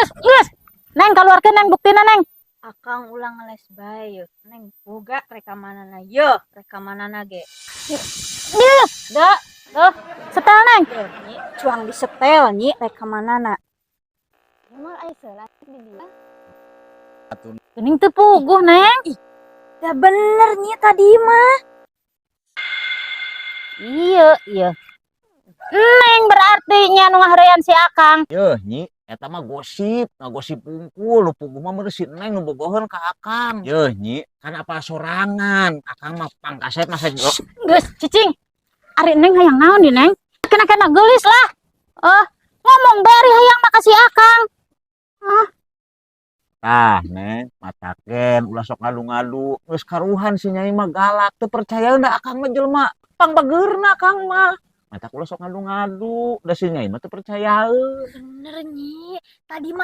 Geus. Neng keluarkeun neng buktina neng. Akang ulang ngeles bae. Neng boga rekamanana. Yo, rekamanana ge. Geus. Duh. Setel neng. Yo, nyi, cuang disetel nyi rekamanana. Emang aya selat di dia. Geuning teu puguh neng. Ya bener nyi tadi mah. Iya. Neng berarti nya nu ngaharean si Akang. Yeuh nyi eta mah gosip ngagosip pungkul pungkul mah meureun si neng nu bogoheun ka akang. Yeuh nyi kan apa sorangan akang mah pangkaset masa Geus cicing. Ari neng hayang naon di neng? Kena geulis lah. Ngomong bari hayang makasih Akang. tah neng mataken ulah sok ngadu-ngadu geus karuhan si nyai mah galak teu percaya da akang mah jelema pangbageurna akang mah matak ulah sok ngadu-ngadu da si nyai mah teu percayaeun. Bener nyi. Tadi mah